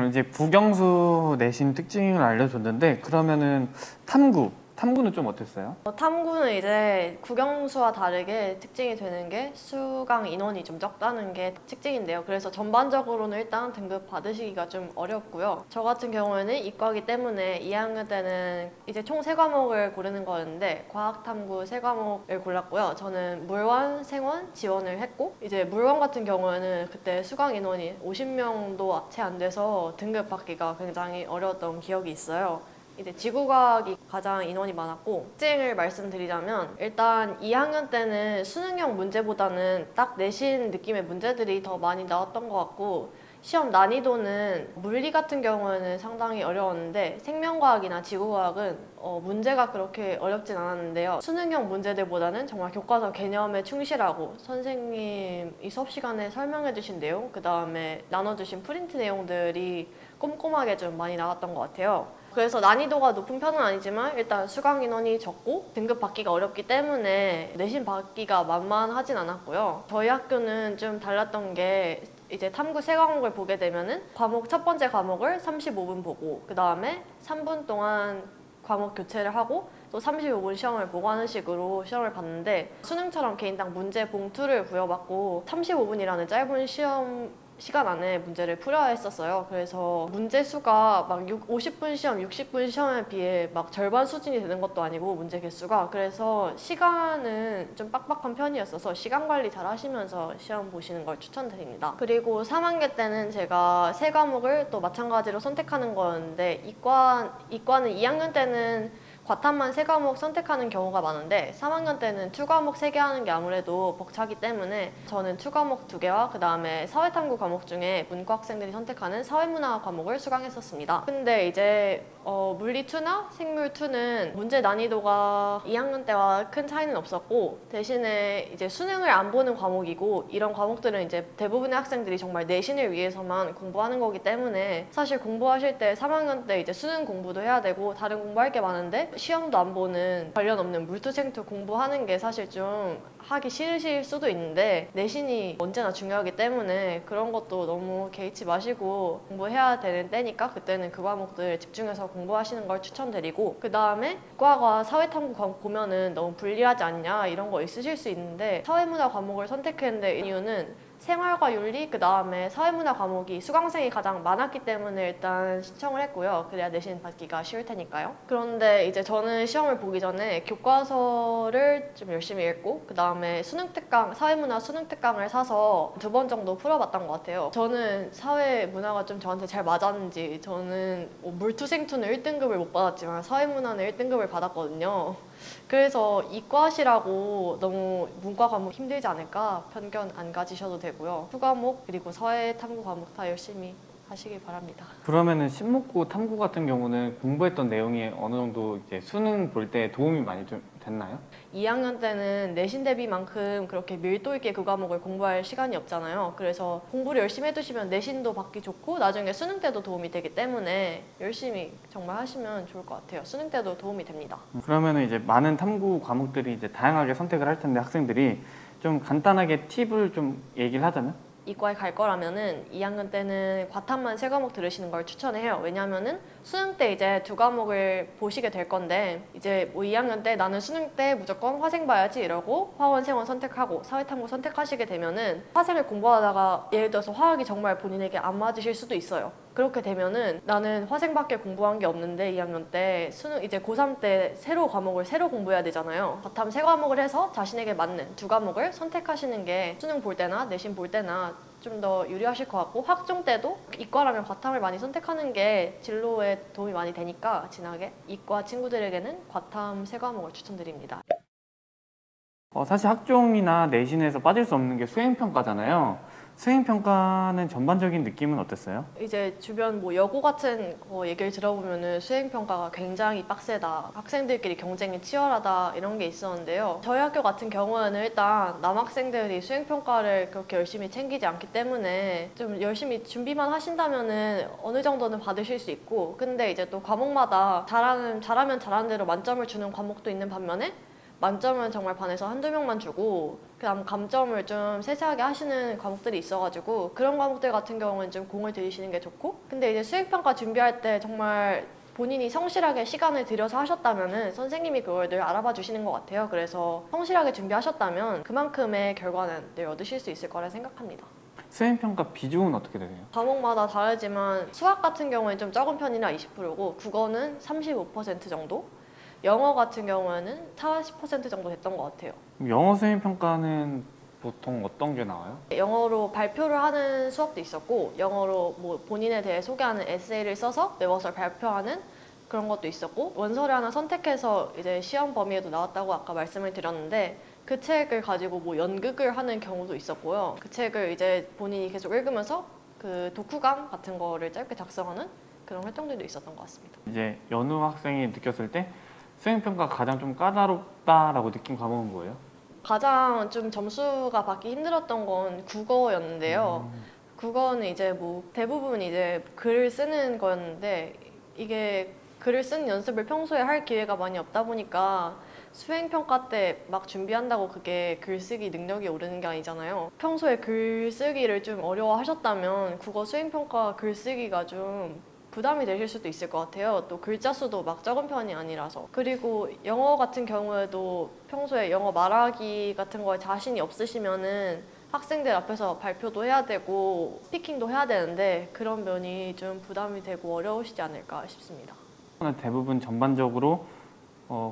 이제 국영수 내신 특징을 알려줬는데 그러면은 탐구는 좀 어땠어요? 탐구는 이제 국영수와 다르게 특징이 되는 게 수강 인원이 좀 적다는 게 특징인데요. 그래서 전반적으로는 일단 등급 받으시기가 좀 어렵고요. 저 같은 경우에는 이과이기 때문에 2학년 때는 이제 총 3과목을 고르는 거였는데 과학탐구 3과목을 골랐고요. 저는 물원, 생원, 지원을 했고 이제 물원 같은 경우에는 그때 수강 인원이 50명도 채 안 돼서 등급 받기가 굉장히 어려웠던 기억이 있어요. 이제 지구과학이 가장 인원이 많았고 특징을 말씀드리자면 일단 2학년 때는 수능형 문제보다는 딱 내신 느낌의 문제들이 더 많이 나왔던 것 같고 시험 난이도는 물리 같은 경우에는 상당히 어려웠는데 생명과학이나 지구과학은 문제가 그렇게 어렵진 않았는데요. 수능형 문제들보다는 정말 교과서 개념에 충실하고 선생님이 수업 시간에 설명해 주신 내용 그 다음에 나눠주신 프린트 내용들이 꼼꼼하게 좀 많이 나왔던 것 같아요. 그래서 난이도가 높은 편은 아니지만 일단 수강 인원이 적고 등급 받기가 어렵기 때문에 내신 받기가 만만하진 않았고요. 저희 학교는 좀 달랐던 게 이제 탐구 3과목을 보게 되면은 첫 번째 과목을 35분 보고 그 다음에 3분 동안 과목 교체를 하고 또 35분 시험을 보고 하는 식으로 시험을 봤는데 수능처럼 개인당 문제 봉투를 부여받고 35분이라는 짧은 시간 안에 문제를 풀어야 했었어요. 그래서 문제 수가 막 50분 시험, 60분 시험에 비해 막 절반 수준이 되는 것도 아니고 문제 개수가 그래서 시간은 좀 빡빡한 편이었어서 시간 관리 잘 하시면서 시험 보시는 걸 추천드립니다. 그리고 3학년 때는 제가 3과목을 또 마찬가지로 선택하는 거였는데 이과는 2학년 때는 과탐만 3과목 선택하는 경우가 많은데 3학년 때는 2과목 3개 하는 게 아무래도 벅차기 때문에 저는 2과목 2개와 그 다음에 사회탐구 과목 중에 문과 학생들이 선택하는 사회문화 과목을 수강했었습니다. 근데 이제 물리 2나 생물 2는 문제 난이도가 2학년 때와 큰 차이는 없었고 대신에 이제 수능을 안 보는 과목이고 이런 과목들은 이제 대부분의 학생들이 정말 내신을 위해서만 공부하는 거기 때문에 사실 공부하실 때 3학년 때 이제 수능 공부도 해야 되고 다른 공부할 게 많은데 시험도 안 보는 관련 없는 물투생투 공부하는 게 사실 좀 하기 싫으실 수도 있는데 내신이 언제나 중요하기 때문에 그런 것도 너무 개의치 마시고 공부해야 되는 때니까 그때는 그 과목들 집중해서 공부하시는 걸 추천드리고 그 다음에 과과 사회탐구 과목 보면은 너무 불리하지 않냐 이런 거 있으실 수 있는데 사회문화 과목을 선택했는데 이유는 생활과 윤리 그 다음에 사회문화 과목이 수강생이 가장 많았기 때문에 일단 신청을 했고요. 그래야 내신 받기가 쉬울 테니까요. 그런데 이제 저는 시험을 보기 전에 교과서를 좀 열심히 읽고 그 다음에 사회문화 수능 특강을 사서 2번 정도 풀어봤던 것 같아요. 저는 사회문화가 좀 저한테 잘 맞았는지 저는 물투생투는 1등급을 못 받았지만 사회문화는 1등급을 받았거든요. 그래서 이과시라고 너무 문과 과목 힘들지 않을까 편견 안 가지셔도 되고요. 수과목 그리고 사회 탐구 과목 다 열심히 하시길 바랍니다. 그러면은 신목고 탐구 같은 경우는 공부했던 내용이 어느 정도 이제 수능 볼 때 도움이 많이 좀 됐나요? 2학년 때는 내신 대비만큼 그렇게 밀도 있게 그 과목을 공부할 시간이 없잖아요. 그래서 공부를 열심히 해두시면 내신도 받기 좋고 나중에 수능 때도 도움이 되기 때문에 열심히 정말 하시면 좋을 것 같아요. 수능 때도 도움이 됩니다. 그러면은 이제 많은 탐구 과목들이 이제 다양하게 선택을 할 텐데 학생들이 좀 간단하게 팁을 좀 얘기를 하자면? 이과에 갈 거라면은 2학년 때는 과탐만 3과목 들으시는 걸 추천해요. 왜냐면은 수능 때 이제 2과목을 보시게 될 건데 이제 뭐 2학년 때 나는 수능 때 무조건 화생 봐야지 이러고 화원, 생원 선택하고 사회탐구 선택하시게 되면은 화생을 공부하다가 예를 들어서 화학이 정말 본인에게 안 맞으실 수도 있어요. 그렇게 되면은 나는 화생밖에 공부한 게 없는데 2학년 때 수능 이제 고3 때 과목을 새로 공부해야 되잖아요. 과탐 3과목을 해서 자신에게 맞는 2과목을 선택하시는 게 수능 볼 때나 내신 볼 때나 좀 더 유리하실 것 같고 학종 때도 이과라면 과탐을 많이 선택하는 게 진로에 도움이 많이 되니까 진학에 이과 친구들에게는 과탐 3과목을 추천드립니다. 사실 학종이나 내신에서 빠질 수 없는 게 수행평가잖아요. 수행평가는 전반적인 느낌은 어땠어요? 이제 주변 뭐 여고 같은 거 얘기를 들어보면은 수행평가가 굉장히 빡세다, 학생들끼리 경쟁이 치열하다 이런 게 있었는데요. 저희 학교 같은 경우에는 일단 남학생들이 수행평가를 그렇게 열심히 챙기지 않기 때문에 좀 열심히 준비만 하신다면은 어느 정도는 받으실 수 있고 근데 이제 또 과목마다 잘하면 잘하는 대로 만점을 주는 과목도 있는 반면에 만점은 정말 반에서 한두 명만 주고 그다음 감점을 좀 세세하게 하시는 과목들이 있어가지고 그런 과목들 같은 경우는 좀 공을 들이시는 게 좋고, 근데 이제 수행평가 준비할 때 정말 본인이 성실하게 시간을 들여서 하셨다면은 선생님이 그걸 늘 알아봐 주시는 것 같아요. 그래서 성실하게 준비하셨다면 그만큼의 결과는 늘 얻으실 수 있을 거라 생각합니다. 수행평가 비중은 어떻게 되세요? 과목마다 다르지만 수학 같은 경우에는 좀 적은 편이라 20%고 국어는 35% 정도, 영어 같은 경우에는 40% 정도 됐던 것 같아요. 그럼 영어 수행평가는 보통 어떤 게 나와요? 영어로 발표를 하는 수업도 있었고, 영어로 뭐 본인에 대해 소개하는 에세이를 써서 외워서 발표하는 그런 것도 있었고, 원서를 하나 선택해서 이제 시험 범위에도 나왔다고 아까 말씀을 드렸는데, 그 책을 가지고 뭐 연극을 하는 경우도 있었고요. 그 책을 이제 본인이 계속 읽으면서 그 독후감 같은 거를 짧게 작성하는 그런 활동들도 있었던 것 같습니다. 이제 연우 학생이 느꼈을 때 수행평가가 가장 좀 까다롭다라고 느낀 과목은 뭐예요? 가장 좀 점수가 받기 힘들었던 건 국어였는데요. 국어는 이제 뭐 대부분 이제 글을 쓰는 거였는데, 이게 글을 쓰는 연습을 평소에 할 기회가 많이 없다 보니까 수행평가 때 막 준비한다고 그게 글쓰기 능력이 오르는 게 아니잖아요. 평소에 글쓰기를 좀 어려워하셨다면 국어 수행평가 글쓰기가 좀 부담이 되실 수도 있을 것 같아요. 또 글자 수도 막 적은 편이 아니라서. 그리고 영어 같은 경우에도 평소에 영어 말하기 같은 거에 자신이 없으시면은 학생들 앞에서 발표도 해야 되고 스피킹도 해야 되는데 그런 면이 좀 부담이 되고 어려우시지 않을까 싶습니다. 대부분 전반적으로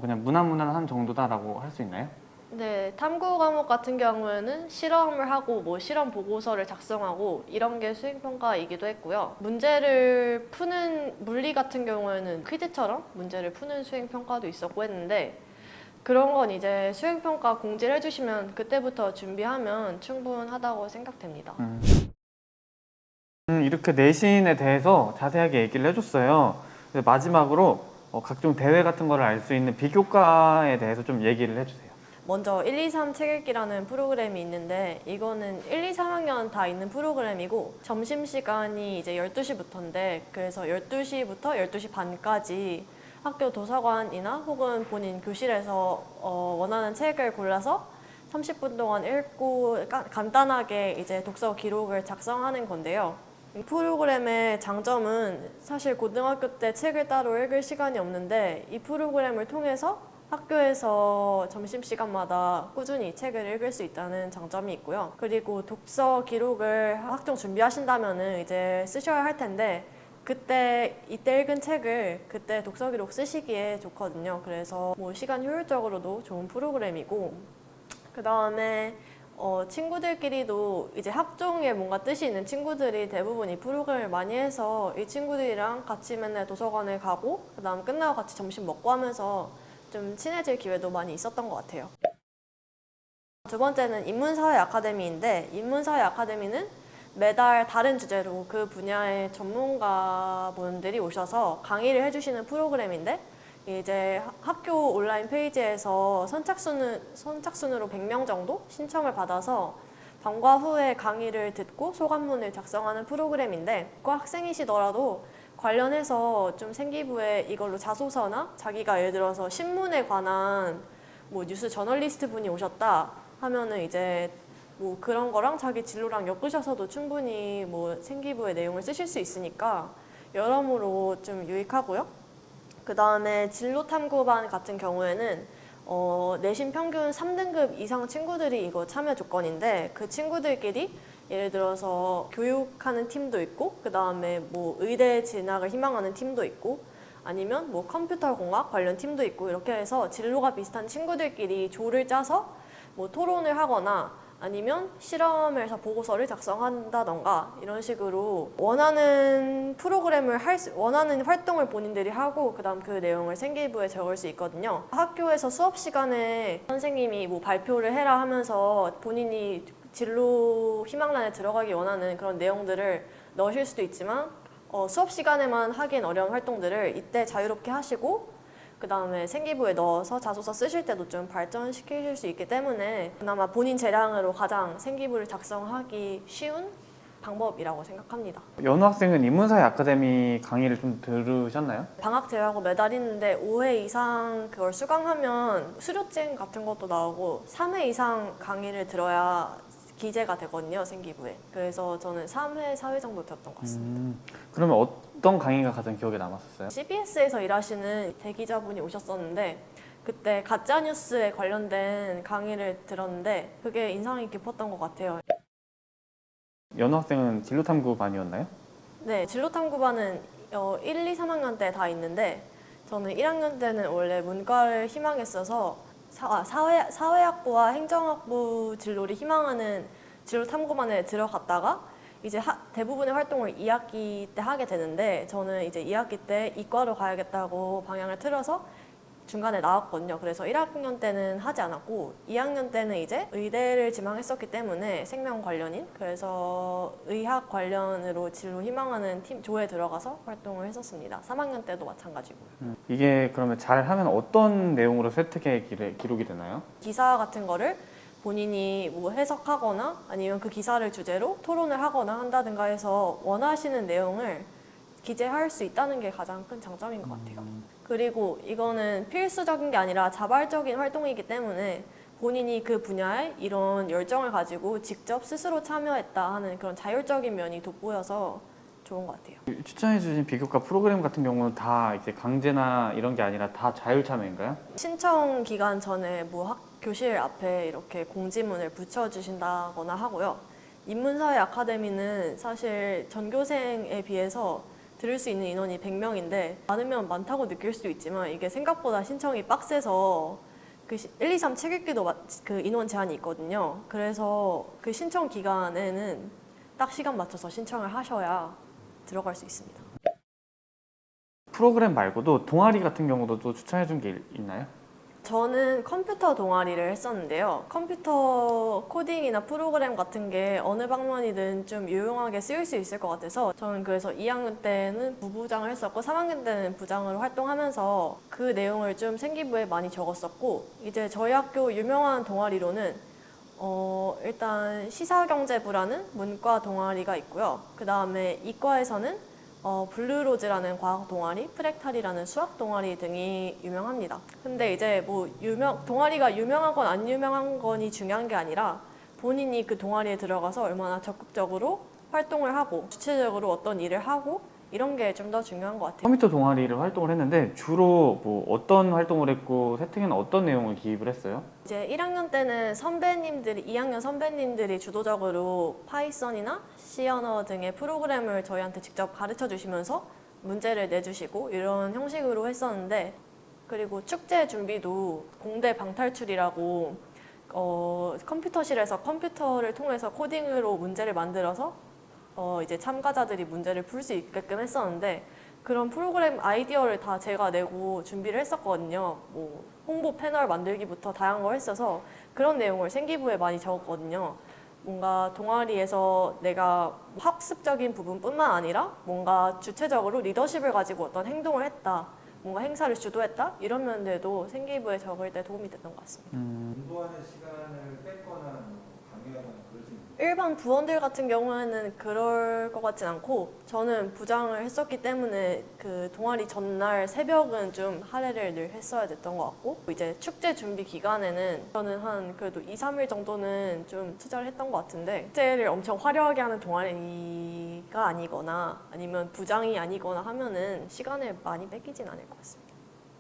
그냥 무난무난한 정도다라고 할 수 있나요? 네, 탐구 과목 같은 경우에는 실험을 하고 뭐 실험 보고서를 작성하고 이런 게 수행평가이기도 했고요. 문제를 푸는 물리 같은 경우에는 퀴즈처럼 문제를 푸는 수행평가도 있었고 했는데, 그런 건 이제 수행평가 공지를 해주시면 그때부터 준비하면 충분하다고 생각됩니다. 이렇게 내신에 대해서 자세하게 얘기를 해줬어요. 그래서 마지막으로 각종 대회 같은 거를 알 수 있는 비교과에 대해서 좀 얘기를 해주세요. 먼저 1, 2, 3 책 읽기라는 프로그램이 있는데, 이거는 1, 2, 3학년 다 있는 프로그램이고 점심시간이 이제 12시부터인데 그래서 12시부터 12시 반까지 학교 도서관이나 혹은 본인 교실에서 원하는 책을 골라서 30분 동안 읽고 간단하게 이제 독서 기록을 작성하는 건데요. 이 프로그램의 장점은 사실 고등학교 때 책을 따로 읽을 시간이 없는데 이 프로그램을 통해서 학교에서 점심시간마다 꾸준히 책을 읽을 수 있다는 장점이 있고요. 그리고 독서 기록을 학종 준비하신다면은 이제 쓰셔야 할 텐데 이때 읽은 책을 그때 독서 기록 쓰시기에 좋거든요. 그래서 뭐 시간 효율적으로도 좋은 프로그램이고, 그 다음에 친구들끼리도 이제 학종에 뭔가 뜻이 있는 친구들이 대부분 이 프로그램을 많이 해서 이 친구들이랑 같이 맨날 도서관을 가고 그 다음 끝나고 같이 점심 먹고 하면서 좀 친해질 기회도 많이 있었던 것 같아요. 두 번째는 인문사회 아카데미인데, 인문사회 아카데미는 매달 다른 주제로 그 분야의 전문가분들이 오셔서 강의를 해주시는 프로그램인데, 이제 학교 온라인 페이지에서 선착순으로 100명 정도 신청을 받아서 방과 후에 강의를 듣고 소감문을 작성하는 프로그램인데, 과 학생이시더라도 관련해서 좀 생기부에 이걸로 자소서나 자기가 예를 들어서 신문에 관한 뭐 뉴스 저널리스트 분이 오셨다 하면은 이제 뭐 그런 거랑 자기 진로랑 엮으셔서도 충분히 뭐 생기부의 내용을 쓰실 수 있으니까 여러모로 좀 유익하고요. 그 다음에 진로 탐구반 같은 경우에는 내신 평균 3등급 이상 친구들이 이거 참여 조건인데, 그 친구들끼리 예를 들어서 교육하는 팀도 있고 그 다음에 뭐 의대 진학을 희망하는 팀도 있고 아니면 뭐 컴퓨터 공학 관련 팀도 있고, 이렇게 해서 진로가 비슷한 친구들끼리 조를 짜서 뭐 토론을 하거나 아니면 실험에서 보고서를 작성한다던가 이런 식으로 원하는 원하는 활동을 본인들이 하고 그다음 그 내용을 생기부에 적을 수 있거든요. 학교에서 수업 시간에 선생님이 뭐 발표를 해라 하면서 본인이 진로 희망란에 들어가기 원하는 그런 내용들을 넣으실 수도 있지만 수업 시간에만 하기엔 어려운 활동들을 이때 자유롭게 하시고 그 다음에 생기부에 넣어서 자소서 쓰실 때도 좀 발전시키실 수 있기 때문에 그나마 본인 재량으로 가장 생기부를 작성하기 쉬운 방법이라고 생각합니다. 연우 학생은 인문사회 아카데미 강의를 좀 들으셨나요? 방학 제외하고 매달 있는데 5회 이상 그걸 수강하면 수료증 같은 것도 나오고 3회 이상 강의를 들어야 기재가 되거든요, 생기부에. 그래서 저는 3회, 4회 정도 들었던 것 같습니다. 그러면 어떤 강의가 가장 기억에 남았었어요? CBS에서 일하시는 대기자분이 오셨었는데 그때 가짜뉴스에 관련된 강의를 들었는데 그게 인상이 깊었던 것 같아요. 연우 학생은 진로탐구반이었나요? 네, 진로탐구반은 1, 2, 3학년 때 다 있는데 저는 1학년 때는 원래 문과를 희망했어서 사회학부와 행정학부 진로를 희망하는 진로탐구반에 들어갔다가 이제 대부분의 활동을 2학기 때 하게 되는데 저는 이제 2학기 때 이과로 가야겠다고 방향을 틀어서 중간에 나왔거든요. 그래서 1학년 때는 하지 않았고 2학년 때는 이제 의대를 지망했었기 때문에 생명 관련인 그래서 의학 관련으로 진로 희망하는 팀 조에 들어가서 활동을 했었습니다. 3학년 때도 마찬가지고요. 이게 그러면 잘하면 어떤 내용으로 쇠퇴에 기록이 되나요? 기사 같은 거를 본인이 뭐 해석하거나 아니면 그 기사를 주제로 토론을 하거나 한다든가 해서 원하시는 내용을 기재할 수 있다는 게 가장 큰 장점인 것 같아요. 그리고 이거는 필수적인 게 아니라 자발적인 활동이기 때문에 본인이 그 분야에 이런 열정을 가지고 직접 스스로 참여했다 하는 그런 자율적인 면이 돋보여서 좋은 것 같아요. 추천해주신 비교과 프로그램 같은 경우는 다 이제 강제나 이런 게 아니라 다 자율 참여인가요? 신청 기간 전에 뭐 교실 앞에 이렇게 공지문을 붙여주신다거나 하고요. 인문사회 아카데미는 사실 전교생에 비해서 들을 수 있는 인원이 100명인데 많으면 많다고 느낄 수도 있지만 이게 생각보다 신청이 빡세서 그 1, 2, 3 책 읽기도 그 인원 제한이 있거든요. 그래서 그 신청 기간에는 딱 시간 맞춰서 신청을 하셔야 들어갈 수 있습니다. 프로그램 말고도 동아리 같은 경우도 또 추천해준 게 있나요? 저는 컴퓨터 동아리를 했었는데요. 컴퓨터 코딩이나 프로그램 같은 게 어느 방면이든 좀 유용하게 쓰일 수 있을 것 같아서 저는 그래서 2학년 때는 부부장을 했었고 3학년 때는 부장으로 활동하면서 그 내용을 좀 생기부에 많이 적었었고 이제 저희 학교 유명한 동아리로는 일단 시사경제부라는 문과 동아리가 있고요. 그 다음에 이과에서는 블루로즈라는 과학 동아리, 프랙탈이라는 수학 동아리 등이 유명합니다. 근데 이제 뭐 동아리가 유명하건 안 유명한 건이 중요한 게 아니라 본인이 그 동아리에 들어가서 얼마나 적극적으로 활동을 하고 주체적으로 어떤 일을 하고 이런 게 좀 더 중요한 것 같아요. 컴퓨터 동아리를 활동을 했는데 주로 뭐 어떤 활동을 했고 세팅에는 어떤 내용을 기입을 했어요? 이제 1학년 때는 2학년 선배님들이 주도적으로 파이썬이나 C 언어 등의 프로그램을 저희한테 직접 가르쳐 주시면서 문제를 내주시고 이런 형식으로 했었는데 그리고 축제 준비도 공대 방탈출이라고 컴퓨터실에서 컴퓨터를 통해서 코딩으로 문제를 만들어서 이제 참가자들이 문제를 풀 수 있게끔 했었는데 그런 프로그램 아이디어를 다 제가 내고 준비를 했었거든요. 뭐 홍보 패널 만들기부터 다양한 걸 했어서 그런 내용을 생기부에 많이 적었거든요. 뭔가 동아리에서 내가 학습적인 부분뿐만 아니라 뭔가 주체적으로 리더십을 가지고 어떤 행동을 했다. 뭔가 행사를 주도했다? 이런 면들도 생기부에 적을 때 도움이 됐던 것 같습니다. 공부하는 시간을 뺏거나 뭐 방해하거나 그러진 않아요. 일반 부원들 같은 경우에는 그럴 것 같진 않고 저는 부장을 했었기 때문에 그 동아리 전날 새벽은 좀 할애를 늘 했어야 됐던 것 같고 이제 축제 준비 기간에는 저는 한 그래도 2, 3일 정도는 좀 투자를 했던 것 같은데 축제를 엄청 화려하게 하는 동아리가 아니거나 아니면 부장이 아니거나 하면은 시간을 많이 뺏기진 않을 것 같습니다.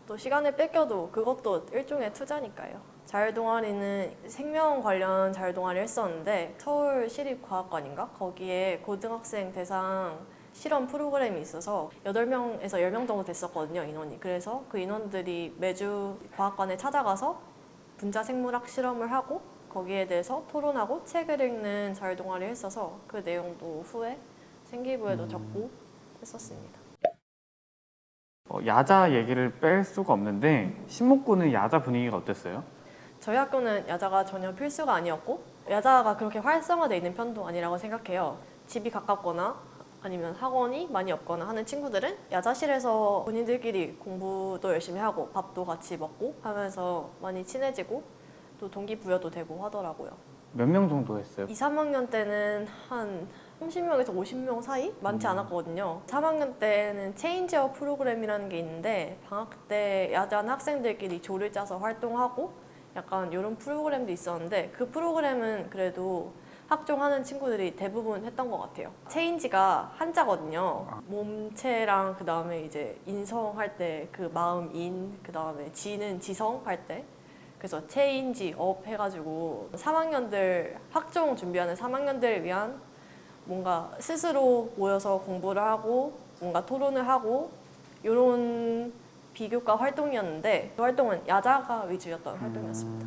또 시간을 뺏겨도 그것도 일종의 투자니까요. 자율동아리는 생명 관련 자율동아리를 했었는데 서울시립과학관인가? 거기에 고등학생 대상 실험 프로그램이 있어서 8명에서 10명 정도 됐었거든요, 인원이. 그래서 그 인원들이 매주 과학관에 찾아가서 분자생물학 실험을 하고 거기에 대해서 토론하고 책을 읽는 자율동아리를 했어서 그 내용도 후에 생기부에도 적고 했었습니다. 야자 얘기를 뺄 수가 없는데 신목구는 야자 분위기가 어땠어요? 저희 학교는 야자가 전혀 필수가 아니었고 야자가 그렇게 활성화되어 있는 편도 아니라고 생각해요. 집이 가깝거나 아니면 학원이 많이 없거나 하는 친구들은 야자실에서 본인들끼리 공부도 열심히 하고 밥도 같이 먹고 하면서 많이 친해지고 또 동기부여도 되고 하더라고요. 몇 명 정도 했어요? 2, 3학년 때는 한 30명에서 50명 사이? 많지 않았거든요. 3학년 때는 체인지어 프로그램이라는 게 있는데 방학 때 야자한 학생들끼리 조를 짜서 활동하고 약간 이런 프로그램도 있었는데 그 프로그램은 그래도 학종하는 친구들이 대부분 했던 것 같아요. 체인지가 한자거든요. 몸체랑 그 다음에 이제 인성할 때 그 마음 인, 그 다음에 지는 지성 할 때. 그래서 체인지 업 해가지고 3학년들 학종 준비하는 3학년들을 위한 뭔가 스스로 모여서 공부를 하고 뭔가 토론을 하고 이런 비교과 활동이었는데 그 활동은 야자가 위주였던 활동이었습니다.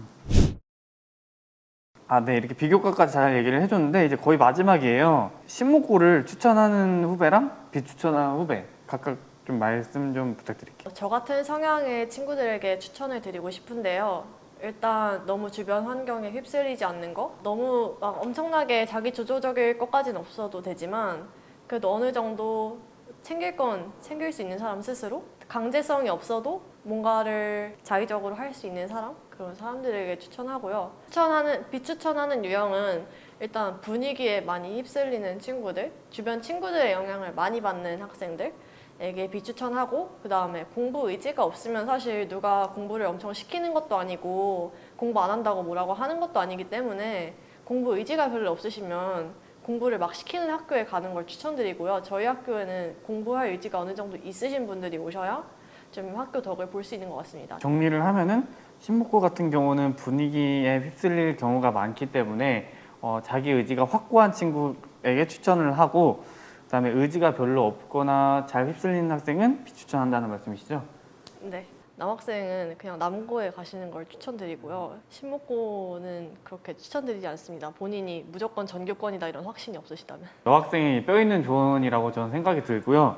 네, 이렇게 비교과까지 잘 얘기를 해줬는데 이제 거의 마지막이에요. 신문고를 추천하는 후배랑 비추천하는 후배 각각 좀 말씀 좀 부탁드릴게요. 저 같은 성향의 친구들에게 추천을 드리고 싶은데요. 일단 너무 주변 환경에 휩쓸리지 않는 거, 너무 막 엄청나게 자기 주도적일 것까지는 없어도 되지만 그래도 어느 정도 챙길 건 챙길 수 있는 사람 스스로, 강제성이 없어도 뭔가를 자의적으로 할 수 있는 사람, 그런 사람들에게 추천하고요. 비추천하는 유형은 일단 분위기에 많이 휩쓸리는 친구들, 주변 친구들의 영향을 많이 받는 학생들에게 비추천하고, 그 다음에 공부 의지가 없으면 사실 누가 공부를 엄청 시키는 것도 아니고 공부 안 한다고 뭐라고 하는 것도 아니기 때문에 공부 의지가 별로 없으시면 공부를 막 시키는 학교에 가는 걸 추천드리고요. 저희 학교에는 공부할 의지가 어느 정도 있으신 분들이 오셔야 좀 학교 덕을 볼 수 있는 것 같습니다. 정리를 하면은 신문고 같은 경우는 분위기에 휩쓸릴 경우가 많기 때문에 자기 의지가 확고한 친구에게 추천을 하고, 그다음에 의지가 별로 없거나 잘 휩쓸리는 학생은 비추천한다는 말씀이시죠? 네. 남학생은 그냥 남고에 가시는 걸 추천드리고요. 신문고는 그렇게 추천드리지 않습니다. 본인이 무조건 전교권이다 이런 확신이 없으시다면. 여학생이 뼈 있는 조언이라고 저는 생각이 들고요.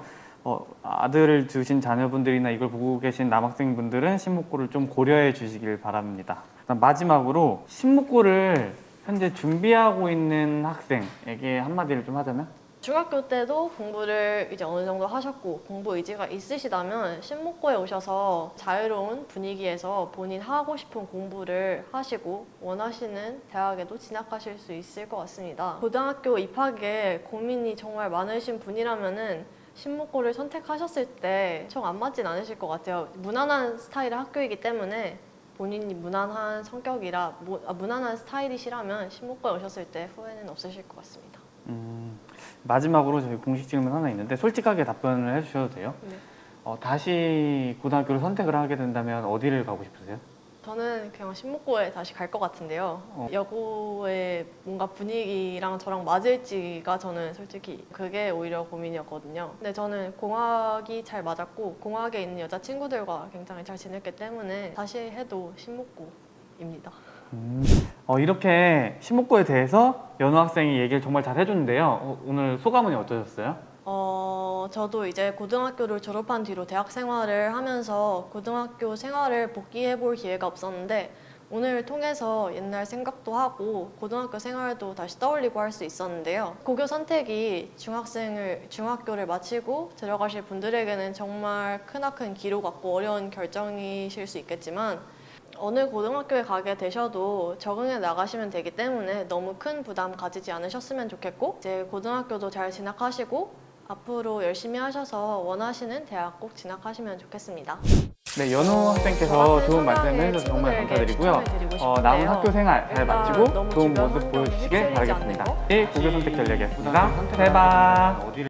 아들을 두신 자녀분들이나 이걸 보고 계신 남학생분들은 신문고를 좀 고려해 주시길 바랍니다. 그다음 마지막으로 신문고를 현재 준비하고 있는 학생에게 한마디를 좀 하자면? 중학교 때도 공부를 이제 어느 정도 하셨고 공부 의지가 있으시다면 신문고에 오셔서 자유로운 분위기에서 본인 하고 싶은 공부를 하시고 원하시는 대학에도 진학하실 수 있을 것 같습니다. 고등학교 입학에 고민이 정말 많으신 분이라면은 신문고를 선택하셨을 때 정 안 맞진 않으실 것 같아요. 무난한 스타일의 학교이기 때문에 본인이 무난한 성격이라 무난한 스타일이시라면 신문고에 오셨을 때 후회는 없으실 것 같습니다. 마지막으로 저희 공식 질문 하나 있는데 솔직하게 답변을 해주셔도 돼요? 네. 다시 고등학교를 선택을 하게 된다면 어디를 가고 싶으세요? 저는 그냥 신문고에 다시 갈 것 같은데요. 여고의 뭔가 분위기랑 저랑 맞을지가 저는 솔직히 그게 오히려 고민이었거든요. 근데 저는 공학이 잘 맞았고 공학에 있는 여자친구들과 굉장히 잘 지냈기 때문에 다시 해도 신문고입니다. 이렇게 신문고에 대해서 연우 학생이 얘기를 정말 잘 해줬는데요. 오늘 소감은 어떠셨어요? 저도 이제 고등학교를 졸업한 뒤로 대학 생활을 하면서 고등학교 생활을 복귀해 볼 기회가 없었는데 오늘 통해서 옛날 생각도 하고 고등학교 생활도 다시 떠올리고 할 수 있었는데요. 고교 선택이 중학교를 마치고 들어가실 분들에게는 정말 크나큰 기로 같고 어려운 결정이실 수 있겠지만 어느 고등학교에 가게 되셔도 적응해 나가시면 되기 때문에 너무 큰 부담 가지지 않으셨으면 좋겠고 이제 고등학교도 잘 진학하시고 앞으로 열심히 하셔서 원하시는 대학 꼭 진학하시면 좋겠습니다. 네, 연우 학생께서 좋은 말씀 해주셔서 정말 감사드리고요. 남은 학교 생활 잘 마치고 좋은 모습 보여주시길 바라겠습니다. 고교 선택 전략이었습니다. 대박!